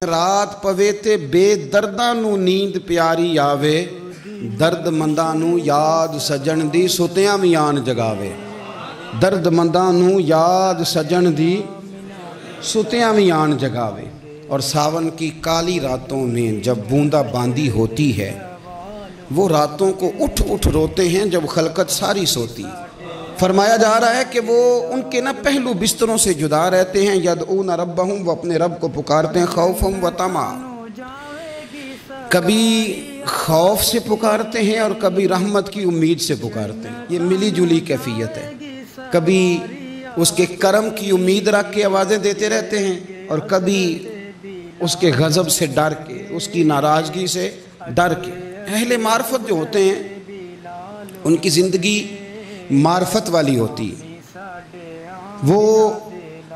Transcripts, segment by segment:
ਰਾਤ ਪਵੇ ਤੇ ਬੇਦਰਦਾਂ ਨੂੰ ਨੀਂਦ ਪਿਆਰੀ ਆਵੇ, ਦਰਦਮੰਦਾਂ ਨੂੰ ਯਾਦ ਸਜਣ ਦੀ ਸੁਤਿਆਂ ਵੀ ਆਣ ਜਗਾਵੇ। ਦਰਦਮੰਦਾਂ ਨੂੰ याद सजन दी सुतियां भी आन जगावे। और सावन की काली रातों में जब बूंदा बांदी होती है, वो रातों को उठ उठ रोते हैं जब खलकत सारी सोती। फरमाया जा रहा है कि वो उनके ना पहलू बिस्तरों से जुदा रहते हैं। यदऊन रब्बहुम, वो अपने रब को पुकारते हैं खौफम व तमा। कभी खौफ से पुकारते हैं और कभी रहमत की उम्मीद से पुकारते हैं। ये मिली जुली कैफियत है। कभी उसके करम की उम्मीद रख के आवाज़ें देते रहते हैं और कभी उसके गज़ब से डर के, उसकी नाराज़गी से डर के। अहले मार्फत जो होते हैं उनकी ज़िंदगी मार्फत वाली होती है। वो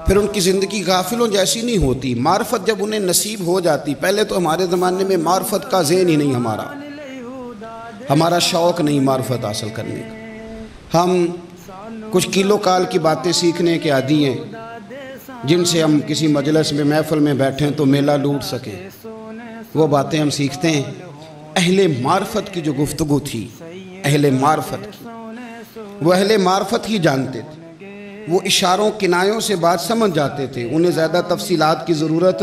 फिर उनकी ज़िंदगी गाफिलों जैसी नहीं होती। मार्फत जब उन्हें नसीब हो जाती, पहले तो हमारे ज़माने में मार्फत का ज़हन ही नहीं, हमारा शौक़ नहीं मार्फत हासिल करने का। हम कुछ किलो काल की बातें सीखने के आदी हैं, जिनसे हम किसी मजलिस में महफिल में बैठें तो मेला लूट सकें। वो बातें हम सीखते हैं। अहले मार्फत की जो गुफ्तगू थी, अहले मार्फत की, वो अहले मार्फत ही जानते थे। वो इशारों किनायों से बात समझ जाते थे। उन्हें ज़्यादा तफसीलात की ज़रूरत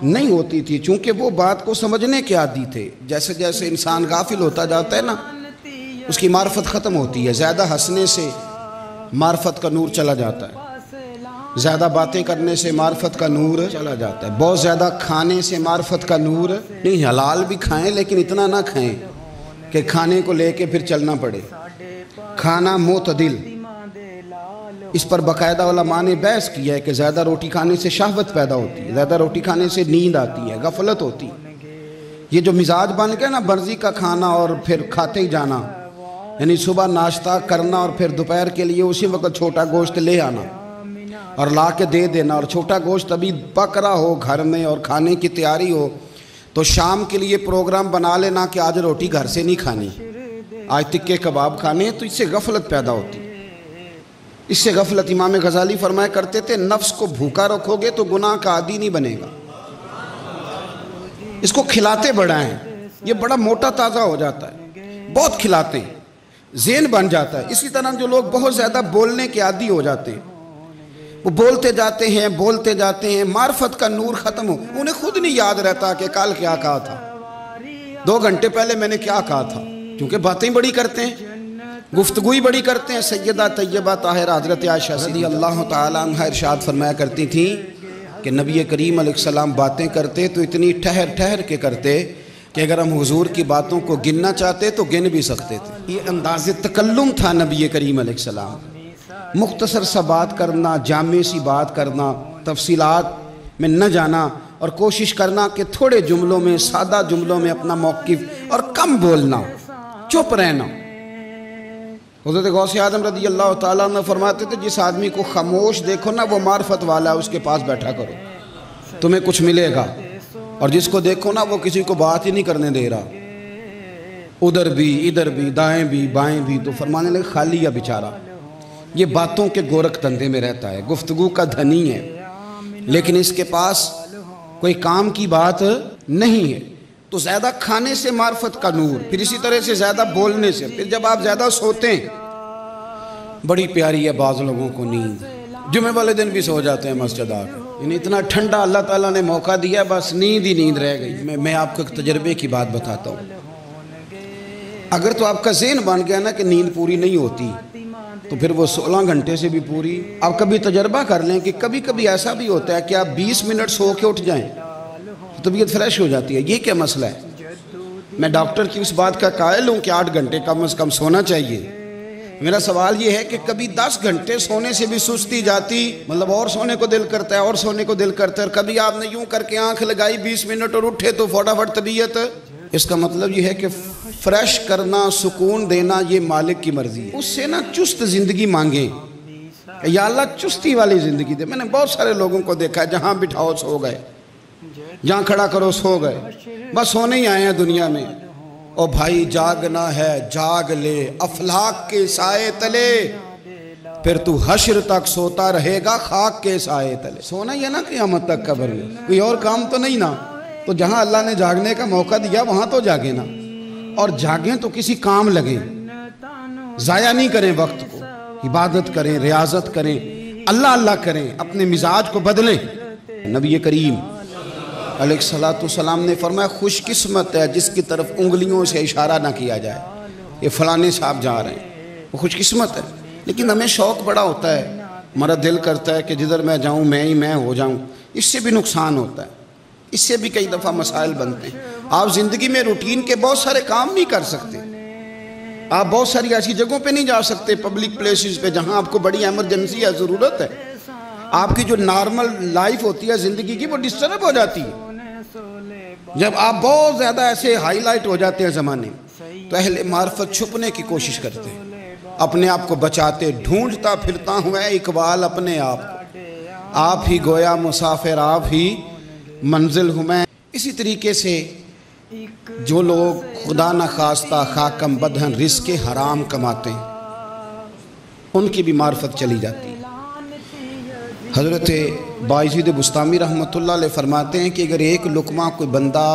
नहीं होती थी, चूँकि वो बात को समझने के आदी थे। जैसे जैसे इंसान गाफिल होता जाता है ना, उसकी मार्फत ख़त्म होती है। ज़्यादा हंसने से मार्फत का नूर चला जाता है, ज़्यादा बातें करने से मार्फत का नूर चला जाता है, बहुत ज़्यादा खाने से मार्फत का नूर नहीं। हलाल भी खाएं लेकिन इतना ना खाएं कि खाने को लेके फिर चलना पड़े। खाना मोतदिल, इस पर बाकायदा उलमा ने बहस किया है कि ज़्यादा रोटी खाने से शहवत पैदा होती है, ज़्यादा रोटी खाने से नींद आती है, गफलत होती है। ये जो मिजाज बन गया ना मर्ज़ी का खाना और फिर खाते ही जाना, यानी सुबह नाश्ता करना और फिर दोपहर के लिए उसी वक्त छोटा गोश्त ले आना और ला के दे देना। और छोटा गोश्त अभी पक रहा हो घर में और खाने की तैयारी हो तो शाम के लिए प्रोग्राम बना लेना कि आज रोटी घर से नहीं खानी, आज टिक्के कबाब खाने। तो इससे गफलत पैदा होती, इससे गफलत। इमाम गज़ाली फरमाया करते थे, नफ्स को भूखा रखोगे तो गुनाह का आदी नहीं बनेगा, इसको खिलाते बढ़ाएं। ये बड़ा मोटा ताज़ा हो जाता है, बहुत खिलाते हैं, ज़हन बन जाता है। इसी तरह जो लोग बहुत ज़्यादा बोलने के आदी हो जाते हैं, वो बोलते जाते हैं, मार्फत का नूर ख़त्म हो। उन्हें खुद नहीं याद रहता कि कल क्या कहा था, 2 घंटे पहले मैंने क्या कहा था, क्योंकि बातें बड़ी करते हैं, गुफ्तगू ही बड़ी करते हैं। सैयदा तैयबा ताहिरा हज़रत आयशा रज़ी अल्लाह तआला अन्हा इरशाद फरमाया करती थी कि नबी करीम अलैहिस्सलाम बातें करते तो इतनी ठहर ठहर के करते कि अगर हम हुजूर की बातों को गिनना चाहते तो गिन भी सकते थे। ये अंदाज़े तकल्लुम था नबी करीम अलैहिस्सलाम। मुख्तसर सा बात करना, जामे सी बात करना, तफसीलात में न जाना और कोशिश करना कि थोड़े जुमलों में, सादा जुमलों में अपना मौक़िफ़ और कम बोलना, चुप रहना। हज़रत गौसे आज़म रज़ी अल्लाह तआला अन्हु फरमाते थे, जिस आदमी को खामोश देखो ना वो मार्फत वाला है, उसके पास बैठा करो, तुम्हें कुछ मिलेगा। और जिसको देखो ना वो किसी को बात ही नहीं करने दे रहा, उधर भी इधर भी, दाएं भी बाएं भी, तो फरमाने लगे खाली है बेचारा, ये बातों के गोरख धंधे में रहता है, गुफ्तगू का धनी है, लेकिन इसके पास कोई काम की बात नहीं है। तो ज़्यादा खाने से मार्फत का नूर, फिर इसी तरह से ज़्यादा बोलने से, फिर जब आप ज़्यादा सोते हैं, बड़ी प्यारी है बाज़ लोगों को नींद, जुमे वाले दिन भी सो जाते हैं मस्जिद आकर। यानी इतना ठंडा अल्लाह ताला ने मौका दिया, बस नींद ही नींद रह गई। मैं आपको एक तजर्बे की बात बताता हूँ। अगर तो आपका ज़हन बन गया ना कि नींद पूरी नहीं होती, तो फिर वो 16 घंटे से भी पूरी। आप कभी तजर्बा कर लें कि कभी कभी ऐसा भी होता है कि आप 20 मिनट सो के उठ जाएं तो तबीयत फ्रेश हो जाती है। ये क्या मसला है? मैं डॉक्टर की उस बात का कायल हूँ कि 8 घंटे कम से कम सोना चाहिए। मेरा सवाल ये है कि कभी 10 घंटे सोने से भी सुस्ती जाती, मतलब और सोने को दिल करता है, और सोने को दिल करता है। और कभी आपने यूं करके आंख लगाई 20 मिनट और उठे तो फटाफट तबीयत। इसका मतलब ये है कि फ्रेश करना, सुकून देना, ये मालिक की मर्जी है। उससे ना चुस्त ज़िंदगी मांगे, या अल्लाह चुस्ती वाली ज़िंदगी दे। मैंने बहुत सारे लोगों को देखा है, जहाँ बिठाओ सो गए, जहाँ खड़ा करो सो गए, बस सोने ही आए हैं दुनिया में। او بھائی جاگنا ہے جاگ لے افلاک کے سائے تلے، پھر تو حشر تک سوتا رہے گا خاک کے سائے تلے۔ سونا ہی ہے نا قیامت تک قبر میں، کوئی اور کام تو نہیں نا، تو جہاں اللہ نے جاگنے کا موقع دیا وہاں تو جاگے نا، اور جاگیں تو کسی کام لگیں، ضائع نہیں کریں وقت کو، عبادت کریں، ریاضت کریں، اللہ اللہ کریں، اپنے مزاج کو بدلیں۔ نبی کریم علیہ السلام نے فرمایا خوش قسمت ہے جس کی طرف انگلیوں سے اشارہ نہ کیا جائے، یہ فلانے صاحب جا رہے ہیں، وہ خوش قسمت ہے۔ لیکن ہمیں شوق بڑا ہوتا ہے، ہمارا دل کرتا ہے کہ جدھر میں جاؤں میں ہی میں ہو جاؤں، اس سے بھی نقصان ہوتا ہے، اس سے بھی کئی دفعہ مسائل بنتے ہیں۔ آپ زندگی میں روٹین کے بہت سارے کام نہیں کر سکتے، آپ بہت ساری ایسی جگہوں پہ نہیں جا سکتے، پبلک پلیسز پہ جہاں آپ کو بڑی ایمرجنسی ہے، ضرورت ہے، آپ کی جو نارمل لائف ہوتی ہے زندگی کی وہ ڈسٹرب ہو جاتی ہے۔ جب آپ بہت زیادہ ایسے ہائی لائٹ ہو جاتے ہیں زمانے میں، تو اہل معرفت چھپنے کی کوشش کرتے ہیں، اپنے آپ کو بچاتے، ڈھونڈتا پھرتا ہوں اے اقبال اپنے آپ کو، آپ ہی گویا مسافر آپ ہی منزل ہوں میں۔ اسی طریقے سے جو لوگ خدا نخواستہ خاکم بدہن رزق حرام کماتے ہیں ان کی بھی معرفت چلی جاتی ہے۔ حضرت بایزید بسطامی رحمۃ اللہ علیہ فرماتے ہیں کہ اگر ایک لقمہ کوئی بندہ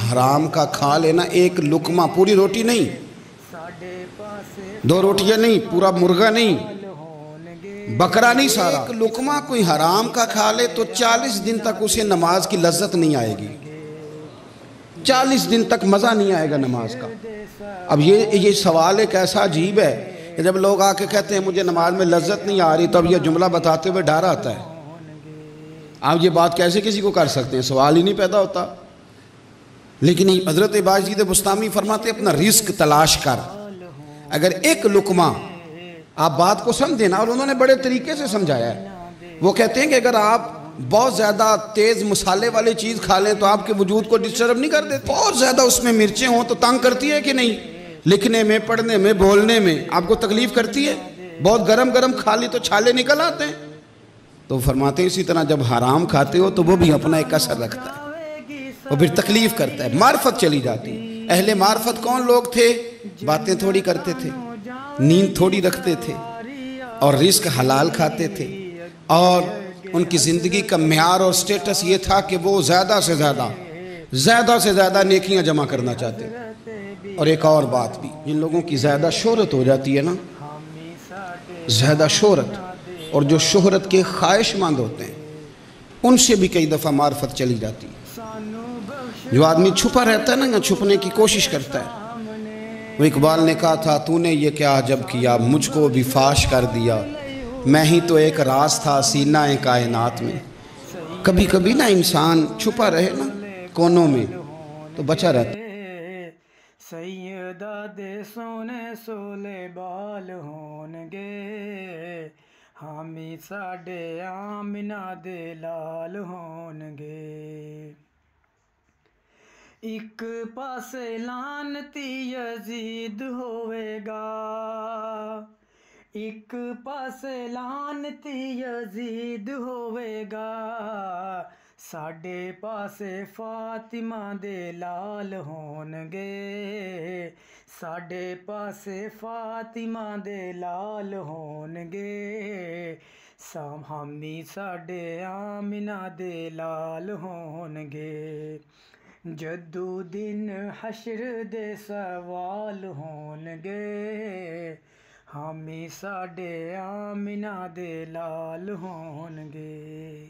حرام کا کھا لینا، ایک لقمہ، پوری روٹی نہیں، 2 روٹیاں نہیں، پورا مرغا نہیں، بکرا نہیں، سارا ایک لقمہ کوئی حرام کا کھا لے تو 40 دن تک اسے نماز کی لذت نہیں آئے گی، 40 دن تک مزہ نہیں آئے گا نماز کا۔ اب یہ سوال ایک ایسا عجیب ہے کہ جب لوگ آ کے کہتے ہیں مجھے نماز میں لذت نہیں آ رہی، تو اب یہ جملہ بتاتے ہوئے ڈر آتا ہے، آپ یہ بات کیسے کسی کو کر سکتے ہیں، سوال ہی نہیں پیدا ہوتا۔ لیکن حضرت بایزید بسطامی فرماتے اپنا رزق تلاش کر، اگر ایک لقمہ، آپ بات کو سمجھیں نا، اور انہوں نے بڑے طریقے سے سمجھایا ہے، وہ کہتے ہیں کہ اگر آپ بہت زیادہ تیز مسالے والی چیز کھا لیں تو آپ کے وجود کو ڈسٹرب نہیں کر دیتے، بہت زیادہ اس میں مرچیں ہوں تو تنگ کرتی ہے کہ نہیں، لکھنے میں، پڑھنے میں، بولنے میں آپ کو تکلیف کرتی ہے، بہت گرم گرم کھا لی تو چھالے نکل آتے ہیں۔ تو فرماتے ہیں اسی طرح جب حرام کھاتے ہو تو وہ بھی اپنا ایک اثر رکھتا ہے، وہ پھر تکلیف کرتا ہے، معرفت چلی جاتی ہے۔ اہل معرفت کون لوگ تھے؟ باتیں تھوڑی کرتے تھے، نیند تھوڑی رکھتے تھے، اور رزق حلال کھاتے تھے، اور ان کی زندگی کا معیار اور سٹیٹس یہ تھا کہ وہ زیادہ سے زیادہ نیکیاں جمع کرنا چاہتے تھے۔ اور ایک اور بات بھی، جن لوگوں کی زیادہ شہرت ہو جاتی ہے نا، زیادہ شہرت، اور جو شہرت کے خواہش مند ہوتے ہیں ان سے بھی کئی دفعہ معرفت چلی جاتی ہے۔ جو آدمی چھپا رہتا ہے نا، یا چھپنے کی کوشش کرتا ہے، وہ اقبال نے کہا تھا تو نے یہ کیا عجب کیا، مجھ کو بھی فاش کر دیا، میں ہی تو ایک راز تھا سینہ کائنات میں۔ کبھی کبھی نا انسان چھپا رہے نا کونوں میں تو بچا رہتا۔ سیدہ دے سونے سولے بال ہونگے، حامی ساڈے آمنہ دے لال ہونگے۔ ایک پاسے لعنتی یزید ہوئے گا، ایک پاسے لعنتی یزید ہوئے گا، ساڈے پاسے فاطمہ دے لال ہونگے، ساڈے پاسے فاطمہ دے لال ہونگے، حامی ساڈے آمنہ دے لال ہونگے۔ جدو دن حشر دے سوال ہونگے، حامی ساڈے آمنہ دے لال ہونگے۔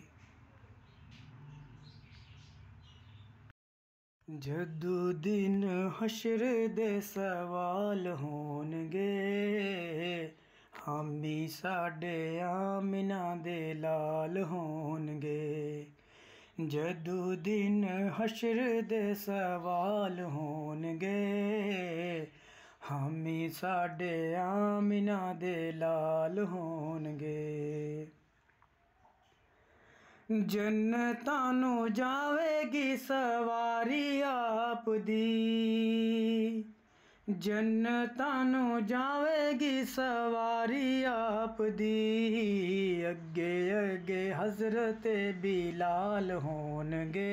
جدو دن حشر دے سوال ہونگے، حامی ساڈے آمنہ دے لال ہونگے۔ جدو دن حشر دے سوال ہونگے، حامی ساڈے آمنہ دے لال ہونگے۔ جنتاں نوں جاوے گی سواری آپ دی، جنتاں نوں جاوے گی سواری آپ دی، اگے اگے حضرت بلال ہونگے،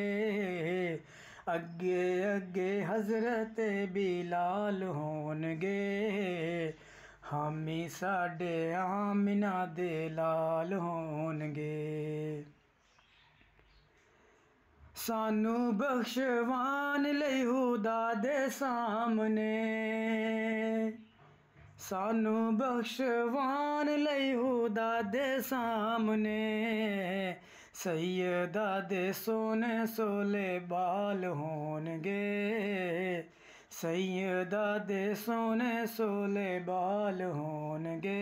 اگے اگے حضرت بلال ہونگے حامی ساڈے آمنہ دے لال ہونگے سانو بخشوان لئی خدا دے سامنے سانو بخشوان لئی خدا دے سامنے سیدہ دے سونے سولے بال ہونگے سیدہ دے سونے سولے بال ہونگے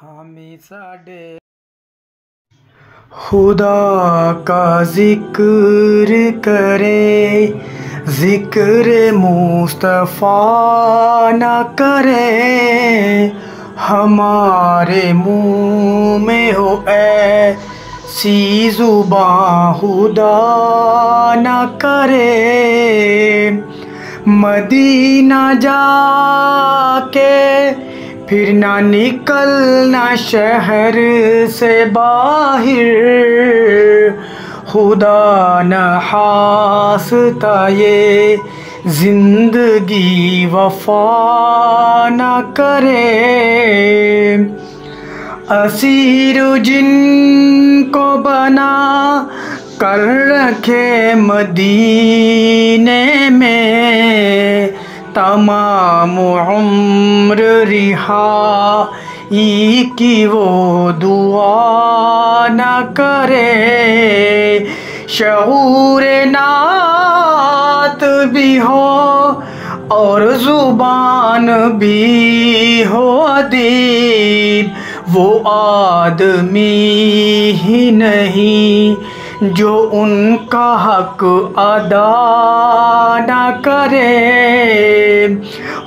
حامی ساڈے خدا کا ذکر کرے ذکر مصطفیٰ نہ کرے ہمارے منہ میں ہو ایسی زباں خدا نہ کرے مدینہ جا کے پھر نہ نکلنا شہر سے باہر خدا نہ ہاستا یہ زندگی وفا نہ کرے اسیر جن کو بنا کر رکھے مدینے میں تمام عمر رہائی کی وہ دعا نہ کرے شعور نعت بھی ہو اور زبان بھی ہو ادیب وہ آدمی ہی نہیں جو ان کا حق ادا نہ کرے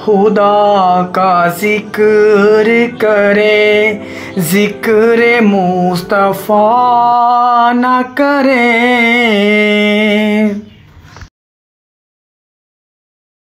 خدا کا ذکر کرے ذکر مصطفیٰ نہ کرے